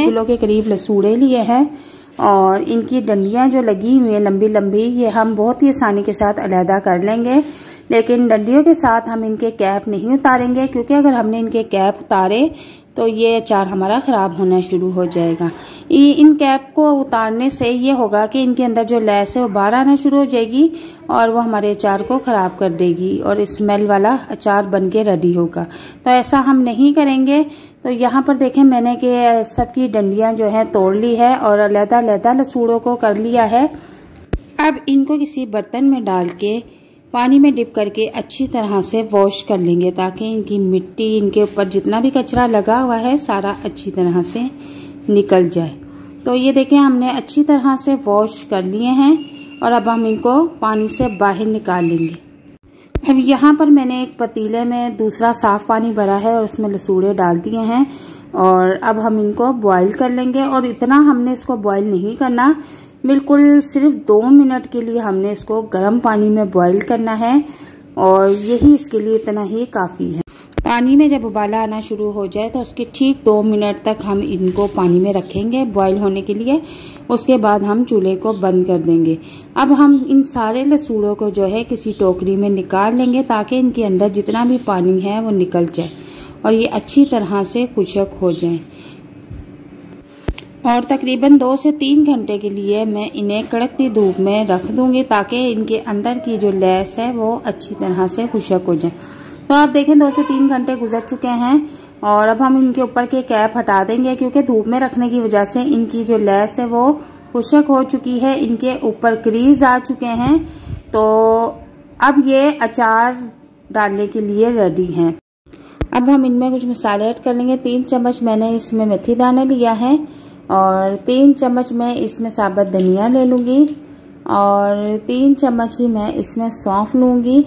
Kilo के करीब लसूड़े लिए हैं और इनकी डंडियां जो लगी हुई हैं लंबी लंबी, ये हम बहुत ही आसानी के साथ अलहदा कर लेंगे। लेकिन डंडियों के साथ हम इनके कैप नहीं उतारेंगे, क्योंकि अगर हमने इनके कैप उतारे तो ये अचार हमारा ख़राब होना शुरू हो जाएगा। इन कैप को उतारने से ये होगा कि इनके अंदर जो लैस है वो बाहर आना शुरू हो जाएगी और वो हमारे अचार को ख़राब कर देगी और स्मेल वाला अचार बन के रेडी होगा। तो ऐसा हम नहीं करेंगे। तो यहाँ पर देखें मैंने कि सबकी डंडियाँ जो है तोड़ ली है और अलग-अलग लसूड़ों को कर लिया है। अब इनको किसी बर्तन में डाल के पानी में डिप करके अच्छी तरह से वॉश कर लेंगे, ताकि इनकी मिट्टी, इनके ऊपर जितना भी कचरा लगा हुआ है सारा अच्छी तरह से निकल जाए। तो ये देखें हमने अच्छी तरह से वॉश कर लिए हैं और अब हम इनको पानी से बाहर निकाल लेंगे। अब यहाँ पर मैंने एक पतीले में दूसरा साफ़ पानी भरा है और उसमें लसूड़े डाल दिए हैं और अब हम इनको बॉईल कर लेंगे। और इतना हमने इसको बॉईल नहीं करना, बिल्कुल सिर्फ 2 मिनट के लिए हमने इसको गर्म पानी में बॉईल करना है और यही इसके लिए इतना ही काफ़ी है। पानी में जब उबाला आना शुरू हो जाए तो उसके ठीक 2 मिनट तक हम इनको पानी में रखेंगे बॉईल होने के लिए। उसके बाद हम चूल्हे को बंद कर देंगे। अब हम इन सारे लसूड़ों को जो है किसी टोकरी में निकाल लेंगे, ताकि इनके अंदर जितना भी पानी है वो निकल जाए और ये अच्छी तरह से खुश्क हो जाए। और तकरीबन 2 से 3 घंटे के लिए मैं इन्हें कड़कती धूप में रख दूंगी, ताकि इनके अंदर की जो लैस है वो अच्छी तरह से खुश्क हो जाए। तो आप देखें 2 से 3 घंटे गुजर चुके हैं और अब हम इनके ऊपर के कैप हटा देंगे, क्योंकि धूप में रखने की वजह से इनकी जो लैस है वो खुश्क हो चुकी है, इनके ऊपर क्रीज आ चुके हैं। तो अब ये अचार डालने के लिए रेडी हैं। अब हम इनमें कुछ मसाले ऐड कर लेंगे। 3 चम्मच मैंने इसमें मेथी दाना लिया है और 3 चम्मच मैं इसमें साबुत धनिया ले लूँगी और 3 चम्मच ही मैं इसमें सौंफ लूँगी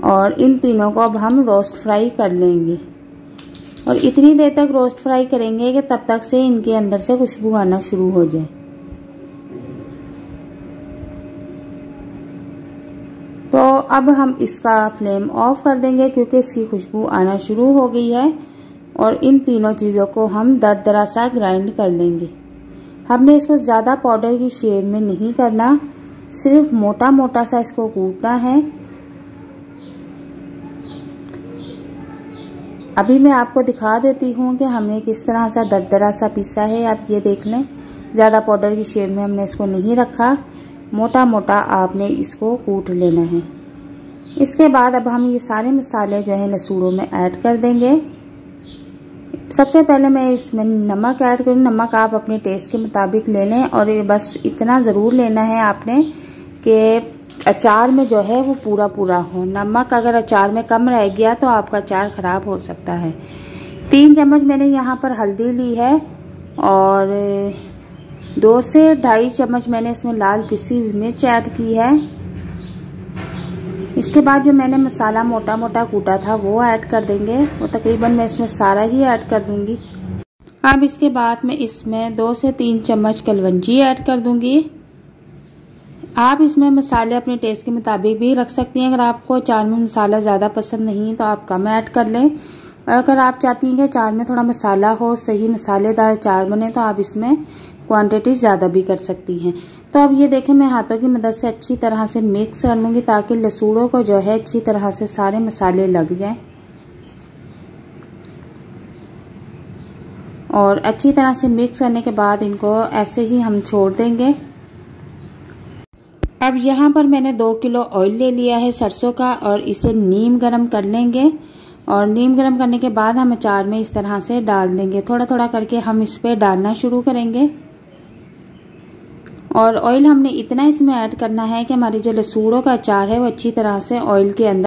और इन तीनों को अब हम रोस्ट फ्राई कर लेंगे। और इतनी देर तक रोस्ट फ्राई करेंगे कि तब तक से इनके अंदर से खुशबू आना शुरू हो जाए। तो अब हम इसका फ्लेम ऑफ कर देंगे, क्योंकि इसकी खुशबू आना शुरू हो गई है। और इन तीनों चीज़ों को हम दरदरा सा ग्राइंड कर लेंगे। हमने इसको ज़्यादा पाउडर की शेप में नहीं करना, सिर्फ मोटा मोटा सा इसको कूटना है। अभी मैं आपको दिखा देती हूँ कि हमने किस तरह सा दरदरा सा पीसा है। आप ये देख लें, ज़्यादा पाउडर की शेप में हमने इसको नहीं रखा, मोटा मोटा आपने इसको कूट लेना है। इसके बाद अब हम ये सारे मसाले जो है लसूड़ों में ऐड कर देंगे। सबसे पहले मैं इसमें नमक ऐड करूँ। नमक आप अपने टेस्ट के मुताबिक ले लें और ये बस इतना ज़रूर लेना है आपने कि अचार में जो है वो पूरा पूरा हो। नमक अगर अचार में कम रह गया तो आपका अचार ख़राब हो सकता है। 3 चम्मच मैंने यहाँ पर हल्दी ली है और 2 से 2.5 चम्मच मैंने इसमें लाल पिसी हुई मिर्च ऐड की है। इसके बाद जो मैंने मसाला मोटा मोटा कूटा था वो ऐड कर देंगे। वो तकरीबन मैं इसमें सारा ही ऐड कर दूंगी। अब इसके बाद मैं इसमें 2 से 3 चम्मच कलवंजी ऐड कर दूंगी। आप इसमें मसाले अपने टेस्ट के मुताबिक भी रख सकती हैं। अगर आपको अचार में मसाला ज़्यादा पसंद नहीं तो आप कम ऐड कर लें, और अगर आप चाहती हैं कि अचार में थोड़ा मसाला हो, सही मसालेदार अचार बने, तो आप इसमें क्वांटिटी ज़्यादा भी कर सकती हैं। तो अब ये देखें मैं हाथों की मदद से अच्छी तरह से मिक्स कर लूँगी, ताकि लसूड़ों को जो है अच्छी तरह से सारे मसाले लग जाएं। और अच्छी तरह से मिक्स करने के बाद इनको ऐसे ही हम छोड़ देंगे। अब यहाँ पर मैंने 2 किलो ऑयल ले लिया है सरसों का और इसे नीम गरम कर लेंगे। और नीम गरम करने के बाद हम अचार में इस तरह से डाल देंगे। थोड़ा थोड़ा करके हम इस पे डालना शुरू करेंगे। और ऑयल हमने इतना इसमें ऐड करना है कि हमारी जो लसूड़ों का अचार है वो अच्छी तरह से ऑयल के अंदर